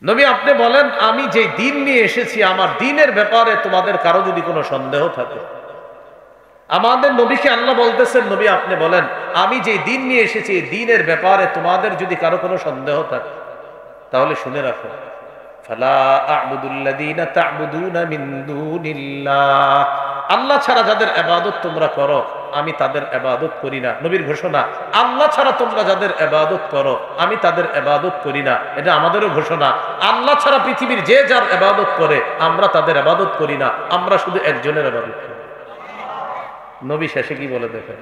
নবী আপনি বলেন, আমি যে দিন নিয়ে এসেছি আমার দিনের ব্যাপারে তোমাদের কারো যদি কোনো সন্দেহ থাকে। আমাদের নবীকে আল্লাহ বলতেছেন, নবী আপনি বলেন, আমি যে দিন নিয়ে এসেছি এই দিনের ব্যাপারে তোমাদের যদি কারো কোনো সন্দেহ থাকে তাহলে শুনে রাখো, ফালা আ'বুদুল্লাযীনা তা'বুদুনা মিন দুনিল্লাহ, আল্লাহ ছাড়া যাদের ইবাদত তোমরা করো আমি তাদের ইবাদত করি না। নবীর ঘোষণা, আল্লাহ ছাড়া তোমরা যাদের ইবাদত করো আমি তাদের ইবাদত করি না। এটা আমাদেরও ঘোষণা, আল্লাহ ছাড়া পৃথিবীর যে যার ইবাদত করে আমরা তাদের ইবাদত করি না, আমরা শুধু একজনের ইবাদত করি। নবী শেষে কি বলে দেখেন,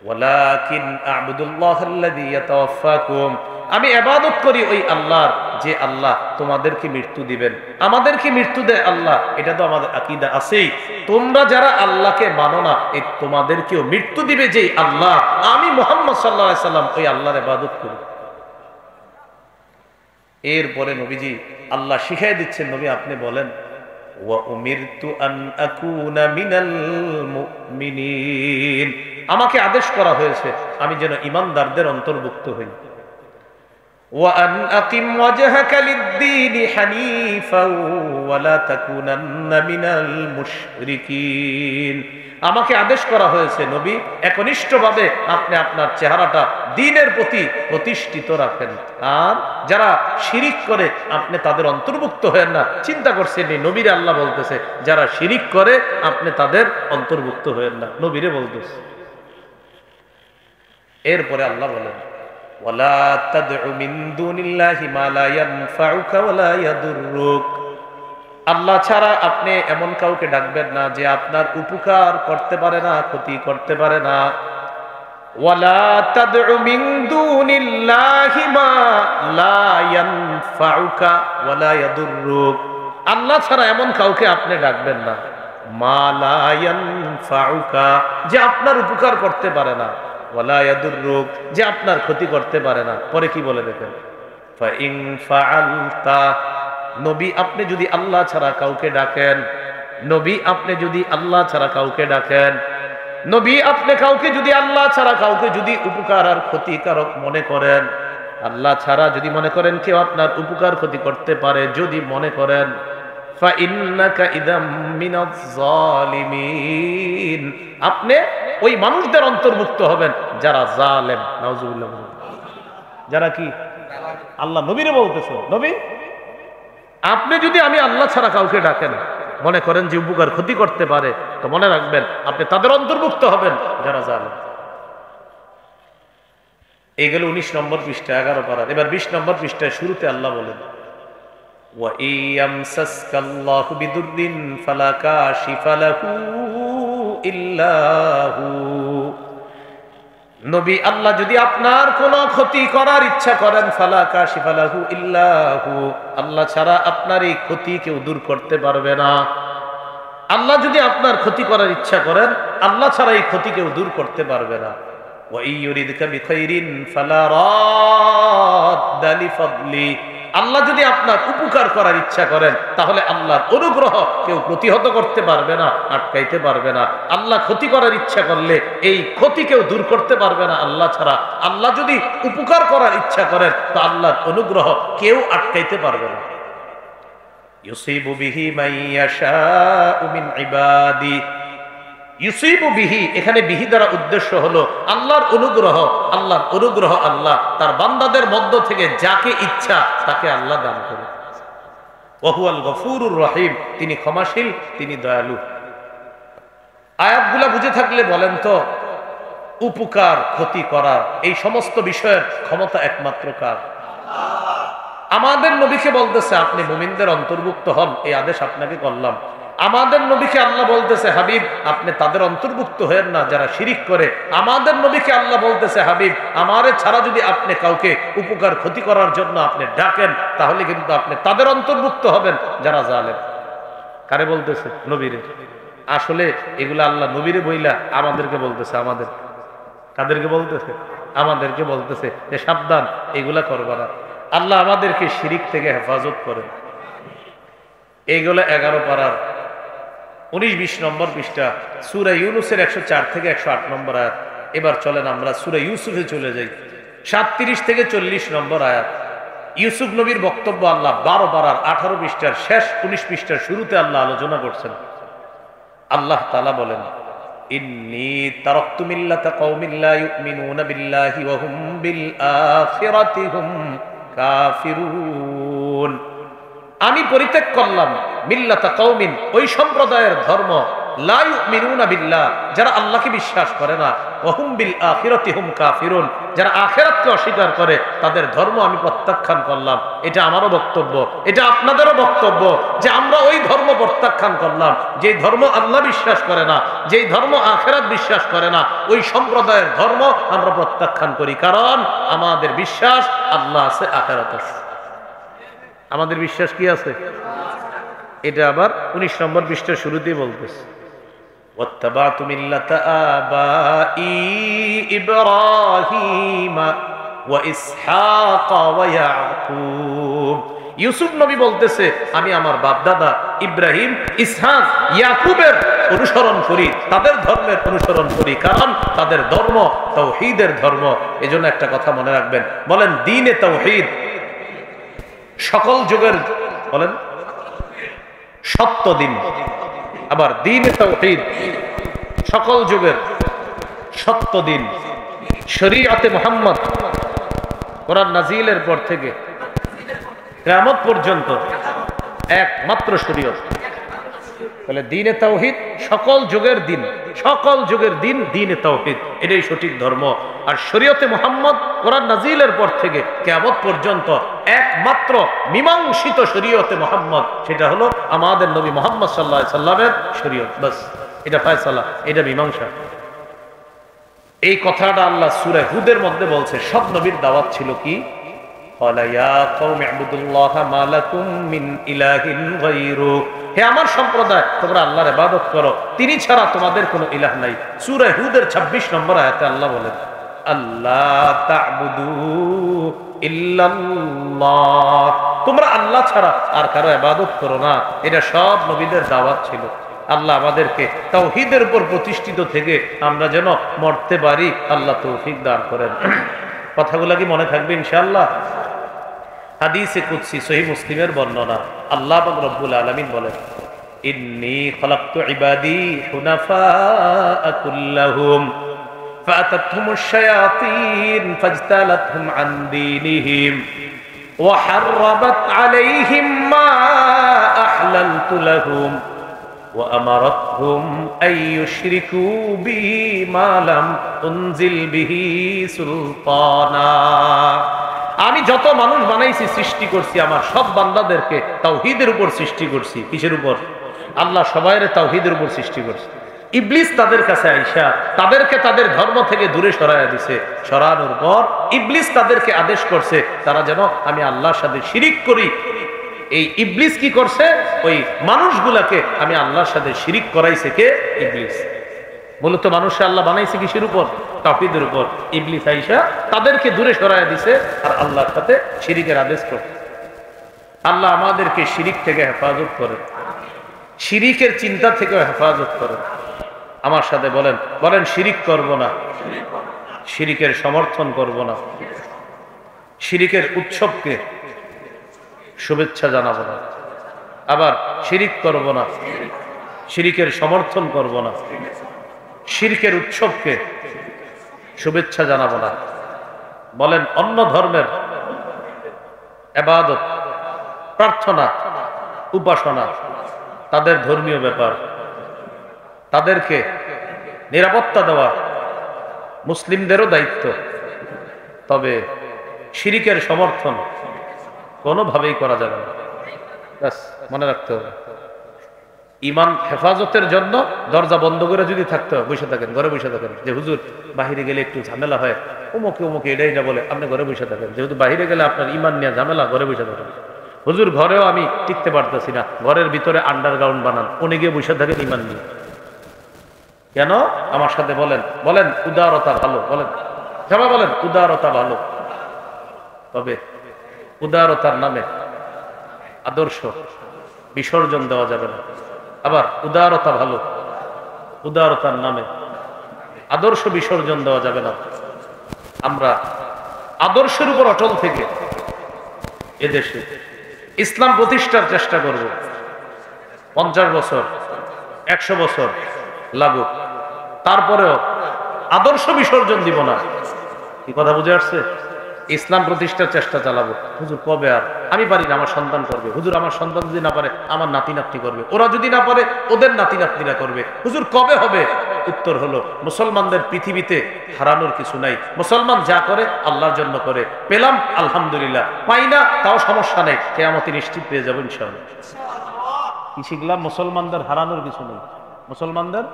ওয়ালাকিন আ'বুদুল্লাহাল্লাযী ইয়াতাওয়াফাকুম, আমি ইবাদত করি ওই আল্লাহর যে আল্লাহ তোমাদেরকে মৃত্যু দিবেন। আমাদেরকে মৃত্যু দেয় আল্লাহ, এটা তো আমাদের আকীদা আছেই। তোমরা যারা আল্লাহকে মানো না এই তোমাদেরকেও মৃত্যু দিবে যে আল্লাহ, আমি মুহাম্মদ সাল্লাল্লাহু আলাইহি সাল্লাম ওই আল্লাহর ইবাদত করি। এরপরে নবীজি আল্লাহ শিখিয়ে দিচ্ছেন, নবী আপনি বলেন, ওয়া উমিরতু আন আকুনা মিনাল মুমিনিন, আমাকে আদেশ করা হয়েছে আমি যেন ঈমানদারদের অন্তর্ভুক্ত হই। ওয়া আন আকিম ওয়াজহাকা লিদ-দীনি হানিফাও ওয়া লা তাকুনান্না মিনাল মুশরিকিন, আমাকে আদেশ করা হয়েছে নবী একনিষ্ঠভাবে আপনি আপনার চেহারাটা দ্বীনের প্রতি প্রতিষ্ঠিত রাখেন, আর যারা শিরিক করে আপনি তাদের অন্তর্ভুক্ত হয়েন না। চিন্তা করছেন নবীরে আল্লাহ বলতেছে যারা শিরিক করে আপনি তাদের অন্তর্ভুক্ত হয়েন না, নবীরে বলতেছে। এরপরে আল্লাহ বলেন, ওয়ালা তাদউ মিন দুনিল্লাহি মা লা ইয়ানফাউকা ওয়া লা ইয়াদুররুক, আল্লাহ ছাড়া আপনি এমন কাউকে ডাকবেন না যে আপনার উপকার করতে পারে না, ক্ষতি করতে পারে না। ওয়ালা তাদউ মিন দুনিল্লাহি মা লা ইয়ানফাউকা ওয়া লা ইয়াদুররুক, আল্লাহ ছাড়া এমন কাউকে আপনি ডাকবেন না, মা লা ইয়ানফাউকা, যে আপনার উপকার করতে পারে না, ওয়ালা ইয়াদুররুক, যে আপনার ক্ষতি করতে পারে না। পরে কি বলে দেখেন, ফা ইন ফাআলতা, নবী আপনি যদি আল্লাহ ছাড়া কাউকে ডাকেন, নবী আপনি যদি আল্লাহ ছাড়া কাউকে ডাকেন, নবী আপনি কাউকে যদি আল্লাহ ছাড়া কাউকে যদি উপকার আর ক্ষতিকারক মনে করেন, আল্লাহ ছাড়া যদি মনে করেন কেউ আপনার উপকার ক্ষতি করতে পারে, যদি মনে করেন, ফা ইন্নাকা ইদাম মিনাজ জালিমিন, আপনি ওই মানুষদের অন্তর্ভুক্ত হবেন যারা জালেম। নাউজুবিল্লাহ, যারা কি? আল্লাহ নবীরে বলতেছে, নবী আপনি যদি আমি আল্লাহ ছাড়া কাউকে ডাকেন মনে করেন যে উপকার ক্ষতি করতে পারে, তো মনে রাখবেন আপনি তাদের অন্তর্ভুক্ত হবেন যারা জালেম। এই গেল 19 নম্বর পৃষ্ঠা 11 পারা। এবার 20 নম্বর পৃষ্ঠায় শুরুতে আল্লাহ বলেন, ওয়া ইয়ামসাসকাল্লাহু বিদুররিন ফালা কাশিফা লাহু ইল্লা হু, নবী আল্লাহ যদি আপনার কোনো ক্ষতি করার ইচ্ছা করেন, ফালা কাশিফা লাহু ইল্লা হু, আল্লাহ ছাড়া আপনার এই ক্ষতি কেউ দূর করতে পারবে না। আল্লাহ যদি আপনার ক্ষতি করার ইচ্ছা করেন, আল্লাহ ছাড়া এই ক্ষতি কেউ দূর করতে পারবে না। ওয়া ইয়ুরিদকা বিখাইরিন ফালা রাদ্দা লিফাদলি, আল্লাহ যদি আপনার উপকার করার ইচ্ছা করেন তাহলে আল্লাহর অনুগ্রহ কেউ প্রতিহত করতে পারবে না, আটকাইতে পারবে না। আল্লাহ ক্ষতি করার ইচ্ছা করলে এই ক্ষতি কেউ দূর করতে পারবে না আল্লাহ ছাড়া। আল্লাহ যদি উপকার করার ইচ্ছা করেন তো আল্লাহর অনুগ্রহ কেউ আটকাইতে পারবে না। ইউসিবু বিহি মান ইয়াশাউ মিন ইবাদি, ইউসিবু বিহি, এখানে বিহি দ্বারা উদ্দেশ্য হলো আল্লাহর অনুগ্রহ। আল্লাহর অনুগ্রহ আল্লাহ তার বান্দাদের মধ্য থেকে যাকে ইচ্ছা তাকে আল্লাহ দান করে। ওয়া হুয়াল গফুরুর রহিম, তিনি ক্ষমাশীল, তিনি দয়ালু। আয়াতগুলা বুঝে থাকলে বলেন তো, উপকার ক্ষতি করার এই সমস্ত বিষয়ের ক্ষমতা একমাত্র কার? আমাদের নবীকে বলতেছে আপনি মুমিনদের অন্তর্ভুক্ত হন, এই আদেশ আপনাকে করলাম। আমাদের নবীকে আল্লাহ বলতেছে হাবিব আপনি তাদের অন্তর্ভুক্ত হয়েন না যারা শিরিক করে। আমাদের নবীকে আল্লাহ বলতেছে হাবিব আমারে ছাড়া যদি আপনি কাউকে উপকার ক্ষতি করার জন্য আপনি ডাকেন তাহলে কিন্তু আপনি তাদের অন্তর্ভুক্ত হবেন যারা জালেম। কারে বলতেছে? নবীরে। আসলে এগুলা আল্লাহ নবীরে বইলা আমাদেরকে বলতেছে। আমাদের কাদেরকে বলতেছে? আমাদেরকে বলতেছে যে সাবধান, এগুলা করবা না। আল্লাহ আমাদেরকে শিরিক থেকে হেফাজত করেন। এইগুলো 11 পারার 19-20 নম্বর পৃষ্ঠা সূরা ইউনূসের 104 থেকে 108 নম্বর আয়াত। এবার চলেন আমরা সূরা ইউসুফে চলে যাই, 37 থেকে 40 নম্বর আয়াত। ইউসুফ নবীর বক্তব্য আল্লাহ 12 পারার 18 পৃষ্ঠার শেষ 19 পৃষ্ঠার শুরুতে আল্লাহ আলোচনা করছেন। আল্লাহ তাআলা বলেন, ইন্নী তারাকতু মিল্লাতা কওমিন লা ইউমিনুনা বিল্লাহি ওয়া হুম বিল আখিরাতি হুম কাফিরুন। আমি পরিত্যাগ করলাম মিল্লাতা কওমিন, ওই সম্প্রদায়ের ধর্ম, লা ইউমিনুনা বিল্লাহ, যারা আল্লাহকে বিশ্বাস করে না, ওয়া হুম বিল আখিরাতি হুম কাফিরুন, যারা আখিরাতকে অস্বীকার করে, তাদের ধর্ম আমি প্রত্যাখ্যান করলাম। এটা আমারও বক্তব্য, এটা আপনাদেরও বক্তব্য যে আমরা ওই ধর্ম প্রত্যাখ্যান করলাম, যে ধর্ম আল্লাহ বিশ্বাস করে না, যেই ধর্ম আখিরাত বিশ্বাস করে না, ওই সম্প্রদায়ের ধর্ম আমরা প্রত্যাখ্যান করি। কারণ আমাদের বিশ্বাস আল্লাহ আছে, আখিরাত আছে। আমাদের বিশ্বাস কি আছে? এটা আবার 19 নম্বর পৃষ্ঠার শুরুতেই বলতেছে, واتبعت ملة آبائي إبراهيم وإسحاق ويعقوب। ইউসুফ নবী বলতেছে, আমি আমার বাপ দাদা ইব্রাহিম, ইসহাক, ইয়াকুবের অনুসরণ করি, তাদের ধর্মের অনুসরণ করি, কারণ তাদের ধর্ম তাওহীদের ধর্ম। এজন্য একটা কথা মনে রাখবেন, বলেন দ্বীনে তাওহীদ সকল যুগের, বলেন সত্য দিন। আবার দ্বীনে তাওহীদ সকল যুগের সত্য দিন। শরীয়তে মুহাম্মদ কোরআন নাজিলের পর থেকে কিয়ামত পর্যন্ত একমাত্র শরীয়ত। তাহলে দ্বীনে তাওহীদ সকল যুগের দিন, সকল যুগের দিন দ্বীনে তাওহীদ, এটাই সঠিক ধর্ম। আর শরীয়তে মুহাম্মদ কোরআন নাজিলের পর থেকে কিয়ামত পর্যন্ত একমাত্র মীমাংসিত শরীয়তে মুহাম্মদ, সেটা হলো আমাদের নবী মুহাম্মদ সাল্লাল্লাহু আলাইহি সাল্লামের শরীয়ত। বাস, এটা ফয়সালা, এটা মীমাংসা। এই কথাটা আল্লাহ সূরা হুদের মধ্যে বলছে। সব নবীর দাওয়াত ছিল কি? ক্বালা ইয়া কওমি ইবুদুল্লাহা মা লাকুম মিন ইলাহিন গায়রু, হে আমার সম্প্রদায়, তোমরা আল্লাহর ইবাদত করো, তিনি ছাড়া তোমাদের কোনো ইলাহ নাই। সূরা হুদের 26 নম্বর আয়াতে আল্লাহ বলেন, আল্লাহ তা'বুদু ইল্লাল্লাহ, তোমরা আল্লাহ ছাড়া আর কারো ইবাদত করো না। এটা সব নবীদের দাওয়াত ছিল। আল্লাহ আমাদেরকে তাওহীদের উপর প্রতিষ্ঠিত থেকে আমরা যেন মরতে পারি, আল্লাহ তৌফিক দান করেন। কথাগুলো কি মনে থাকবে ইনশাআল্লাহ? হাদিসে কুদসি সহিহ মুসলিমের বর্ণনা, আল্লাহ পাক রব্বুল আলামিন বলেন, ইন্নী খালাকতু ইবাদি হুনাফা কুল্লাহুম ফাআতাতহুমুশ শায়াতিন ফাজতালাতহুম আন দীনিহিম ওয়া হাররাবাত আলাইহিম মা আহলালতু লাহুম ওয়া আমারাতহুম আন ইউশরিকু বি মা লাম উনজিল বিহি সুলতানা। আমি যত মানুষ বানাইছি, সৃষ্টি করছি, আমার সব বান্দাদেরকে তাওহীদের উপর সৃষ্টি করছি। কিসের উপর? আল্লাহ সবাইরে তাওহীদের উপর সৃষ্টি করছে। ইবলিস তাদের কাছে আইসা তাদেরকে তাদের ধর্ম থেকে দূরে সরাইয়া দিছে। সরানোর পর ইবলিস তাদেরকে আদেশ করছে তারা যেন আমি আল্লাহর সাথে শিরিক করি। এই ইবলিস কি করছে? ওই মানুষগুলাকে আমি আল্লাহর সাথে শিরিক করাইছে কে? ইবলিস। মূলত মানুষে আল্লাহ বানাইছে কিসের উপর? তাওহীদের উপর। ইবলিস আইসা তাদেরকে দূরে সরাইয়া দিছে আর আল্লাহর সাথে শিরিকের আদেশ করছে। আল্লাহ আমাদেরকে শিরিক থেকে হেফাজত করেন, শিরিকের চিন্তা থেকে হেফাজত করেন। আমার সাথে বলেন, বলেন শিরিক করব না, শিরিকের সমর্থন করব না, শিরিকের উৎসবকে শুভেচ্ছা জানাবো না। আবার শিরিক করব না, শিরিকের সমর্থন করব না, শিরকের উৎসবকে শুভেচ্ছা জানাবো না। বলেন অন্য ধর্মের ইবাদত, প্রার্থনা, উপাসনা তাদের ধর্মীয় ব্যাপার, তাদেরকে নিরাপত্তা দেওয়া মুসলিমদেরও দায়িত্ব। তবে শিরিকের সমর্থন কোনোভাবেই করা যাবে না। ব্যাস মনে রাখতে হবে। ইমান হেফাজতের জন্য দরজা বন্ধ করে যদি থাকতে হয়, বসে থাকেন, ঘরে বসে থাকেন। যে হুজুর বাহিরে গেলে একটু ঝামেলা হয়, অমুকে অমুকে এটা এটা বলে, আপনি ঘরে বসে থাকেন। যেহেতু বাহিরে গেলে আপনার ইমান নিয়ে ঝামেলা, ঘরে বসে থাকেন। হুজুর ঘরেও আমি টিকতে পারতেছি না, ঘরের ভিতরে আন্ডারগ্রাউন্ড বানান, উনি গিয়ে বসে থাকেন ইমান নিয়ে। কেন? আমার সাথে বলেন, বলেন উদারতা ভালো, বলেন সবাই বলেন উদারতা ভালো। তবে উদারতার নামে আদর্শ বিসর্জন দেওয়া যাবে না। আবার উদারতা ভালো, উদারতার নামে আদর্শ বিসর্জন দেওয়া যাবে না। আমরা আদর্শের উপর অটল থেকে এদেশে ইসলাম প্রতিষ্ঠার চেষ্টা করব। 50 বছর 100 বছর লাগুক, তারপরেও আদর্শ বিসর্জন দিব না। কি কথা বুঝে আসছে? ইসলাম প্রতিষ্ঠার চেষ্টা চালাবো। হুজুর কবে? আর আমি পারি না, আমার সন্তান করবে। হুজুর আমার সন্তান যদি না পারে আমার নাতি নাতনি করবে, ওরা যদি না পারে ওদের নাতি নাতনিরা করবে। হুজুর কবে হবে? উত্তর হলো মুসলমানদের পৃথিবীতে হারানোর কিছু নাই। মুসলমান যা করে আল্লাহর জন্য করে। পেলাম আলহামদুলিল্লাহ, পাই না তাও সমস্যা নেই, কিয়ামতে নিশ্চিত পেয়ে যাবো ইনশাআল্লাহ। কি শিখলাম? মুসলমানদের হারানোর কিছু নেই, মুসলমানদের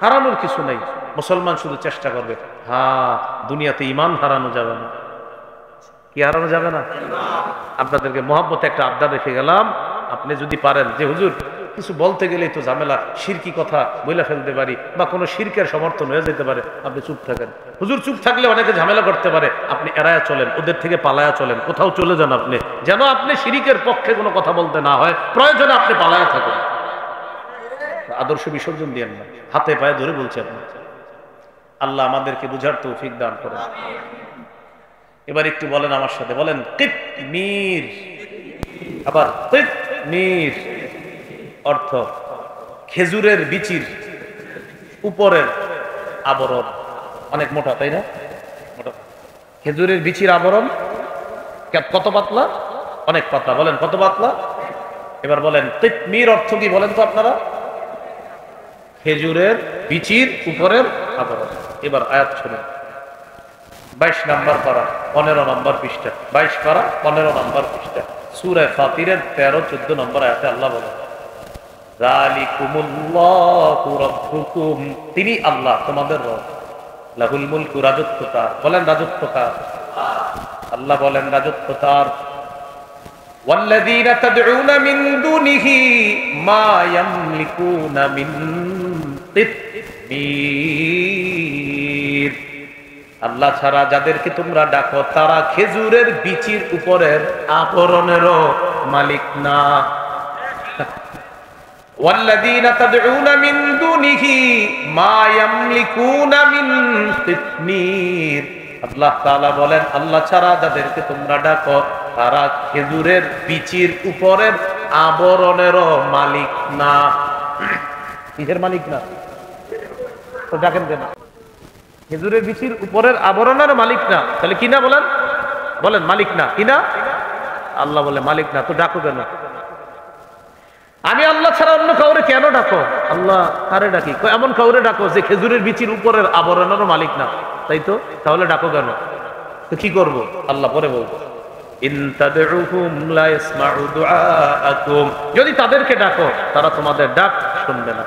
হারানোর কিছু নেই। মুসলমান শুধু চেষ্টা করবে। হ্যাঁ, দুনিয়াতে ঈমান হারানো যাবে না। কি হারানো যাবে না? আপনাদেরকে মহব্বতে একটা আবদার রেখে গেলাম। আপনি যদি পারেন যে হুজুর কিছু বলতে গেলেই তো ঝামেলা, শিরকি কথা বইলা ফেলতে পারি বা কোনো শিরকের সমর্থন হয়ে যেতে পারে, আপনি চুপ থাকেন। হুজুর চুপ থাকলে অনেকে ঝামেলা করতে পারে, আপনি এড়ায়া চলেন, ওদের থেকে পালায়া চলেন, কোথাও চলে যান আপনি, যেন আপনি শিরিকের পক্ষে কোনো কথা বলতে না হয়। প্রয়োজনে আপনি পালায়া থাকেন, আদর্শ বিসর্জন দিয়েন না। হাতে পায়ে ধরে বলছি আপনি। আল্লাহ আমাদেরকে বুঝার তৌফিক দান করেন। এবার একটু বলেন আমার সাথে, বলেন কিতমির। আবার কিতমির অর্থ খেজুরের বিচির উপরের আবরণ। অনেক মোটা, তাই না? মোটা। খেজুরের বিচির আবরণ কত পাতলা? অনেক পাতলা। বলেন কত পাতলা? এবার বলেন কিতমির অর্থ কি বলেন তো আপনারা? খেজুরের বিচির উপরের আবরণ। এবার আয়াত শুনুন। 22 নম্বর পারা 15 নম্বর পৃষ্ঠা। 22 পারা 15 নম্বর পৃষ্ঠা, সূরা ফাতিরের 13-14 নম্বর আয়াতে আল্লাহ বলেন, যালিকুমুল্লাহু রাব্বুকুম, তিনি আল্লাহ তোমাদের রব। লাহুল মুলকু, রাজত্ব তার। বলেন রাজত্ব কার? আল্লাহ বলেন রাজত্ব তার। ওয়াল্লাযীনা তাদউনা মিন দুনিহি মা ইয়ামলিকুনা মিন কিতমির, আল্লাহ ছাড়া যাদেরকে তোমরা ডাকো তারা খেজুরের বিচির উপরের আবরণেরও মালিক না। ওয়াল্লাযীনা তাদউনা মিন দুনিহি মা ইয়ামলিকুনা মিন কিতমির, আল্লাহ তাআলা বলেন আল্লাহ ছাড়া যাদেরকে তোমরা ডাকো তারা খেজুরের বিচির উপরের আবরণেরও মালিক না। কিসের মালিক না? তো ডাকেন কেন? খেজুরের বিচির উপরের আবরণের মালিক না। তাহলে কি না? বলেন বলেন মালিক না। কি না? আল্লাহ বলে মালিক না, তো ডাকো কেন? আমি আল্লাহ ছাড়া অন্য কাউরে কেন ডাকো? আল্লাহ কারে ডাকি? এমন কাউরে ডাকো যে খেজুরের বিচির উপরের আবরণের মালিক না, তাই তো? তাহলে ডাকো কেন? তো কি করব? আল্লাহ পরে বলবো, ইন তাদউহুম লা ইয়াসমাউ দুআআকুম, যদি তাদেরকে ডাকো তারা তোমাদের ডাক শুনবে না।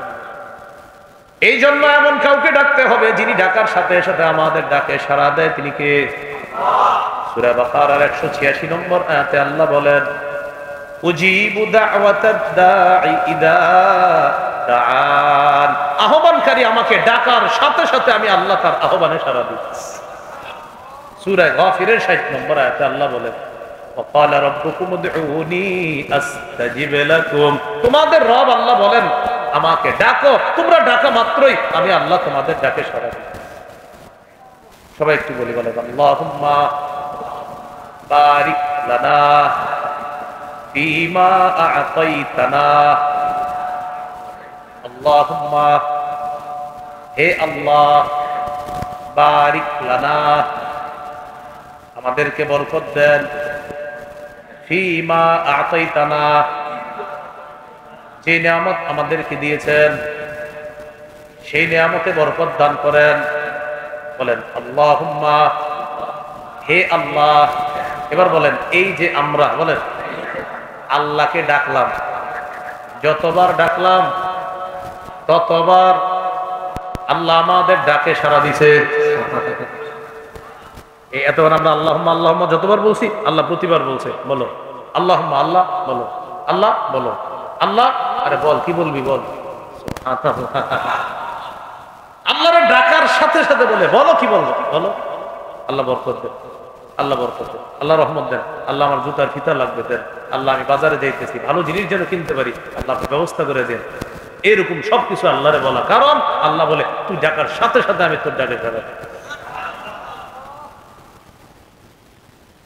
এই জন্য এমন কাউকে ডাকতে হবে যিনি ডাকার সাথে সাথে আমাদের ডাকে সাড়া দেয়। তিনি কে? সূরা বাকারার 186 নম্বর আয়াতে আল্লাহ বলেন, উজিবু দাওয়াতাদ দাঈ ইদা দাআন, আহ্বানকারী আমাকে ডাকার সাথে সাথে আমি আল্লাহ তার আহ্বানে সাড়া দিই। সূরা গাফিরের 60 নম্বর আয়াতে আল্লাহ বলেন, ওয়াকালা রাব্বুকুম উদউনি আস্তাজিব লাকুম, তোমাদের রব আল্লাহ বলেন আমাকে ডাকো, তোমরা ডাকা মাত্রই আমি আল্লাহ তোমাদের ডাকে সাড়া দিই। সবাই একটু বলি, বলেন আল্লাহুম্মা বারিক লানা ফীমা আ'তাইতানা, আল্লাহুম্মা, হে আল্লাহ, বারিক লানা, আমাদেরকে বরকত দেন, ফীমা আ'তাইতানা, যে নিয়ামত আমাদেরকে দিয়েছেন সেই নিয়ামতে বরকত দান করেন। বলেন আল্লাহুম্মা, হে আল্লাহ। এবার বলেন এই যে আমরা বলেন আল্লাহকে ডাকলাম, যতবার ডাকলাম ততবার আল্লাহ আমাদের ডাকে সাড়া দিছে। এই এতবার আমরা আল্লাহুম্মা আল্লাহুম্মা যতবার বলছি আল্লাহ প্রতিবার বলছে, বলো আল্লাহুম্মা, আল্লাহ বলো, আল্লাহ বলো, আল্লাহ। আরে বল, কি বলবি বল। আল্লাহর ডাকার সাথে সাথে বলে বলো, কি বলবো বলো। আল্লাহ বরকত দেন, আল্লাহ বরকত দেন, আল্লাহ রহমত দেন, আল্লাহ আমার জুতার ফিতা লাগবে দেন, আল্লাহ আমি বাজারে যাইতেছি ভালো জিনিস যেন কিনতে পারি, আল্লাহ ব্যবস্থা করে দেন। এরকম সবকিছু আল্লাহরে বলা, কারণ আল্লাহ বলে তুই ডাকার সাথে সাথে আমি তোর ডাকে সাড়া দিই।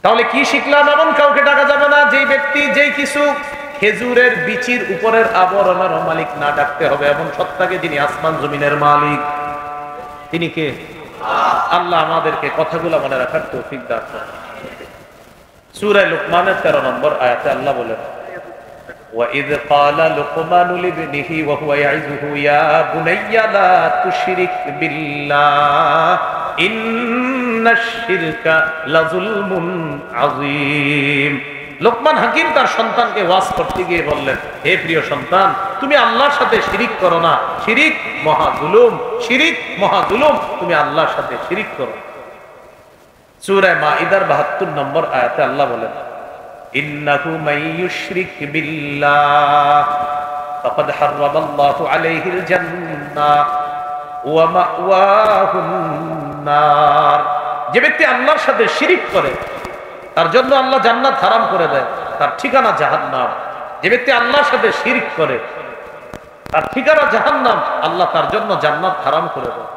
তাহলে কি শিখলাম? এমন কাউকে ডাকা যাবে না যেই ব্যক্তি যেই কিছু খেজুরের বিচির উপরের আবরণের মালিক না ডাকতে হবে এমন সত্তাকে যিনি আসমান জমিনের মালিক। তিনি কে? আল্লাহ আমাদেরকে কথাগুলো মনে রাখার তৌফিক দান করেন। সূরা লুকমানের 13 নম্বর আয়াতে আল্লাহ বলেন, وَإِذْ قَالَ لُقْمَانُ لِابْنِهِ وَهُوَ يَعِظُهُ يَا بُنَيَّ لَا تُشْرِكْ بِاللَّهِ إِنَّ الشِّرْكَ لَظُلْمٌ عَظِيمٌ। লোকমান হাকিম তার সন্তানকে ওয়াজ করতে গিয়ে বললেন, হে প্রিয় সন্তান, তুমি আল্লাহর সাথে শিরিক করো না, শিরিক মহা জুলুম, শিরিক মহা জুলুম, তুমি আল্লাহর সাথে শিরিক করো। সূরা মাইদার 72 নম্বর আয়াতে আল্লাহ বলেন, ইন্নাহু মান ইউশরিক বিল্লাহ ফাকাদ হারামাল্লাহু আলাইহিল জান্নাহ ওয়া মাওয়াহুন নার। যে ব্যক্তি আল্লাহর সাথে শিরিক করে তার জন্য আল্লাহ জান্নাত হারাম করে দেয়, তার ঠিকানা জাহান্নাম। যে ব্যক্তি আল্লাহর সাথে শিরক করে তার ঠিকানা জাহান্নাম, আল্লাহ তার জন্য জান্নাত হারাম করে দেয়।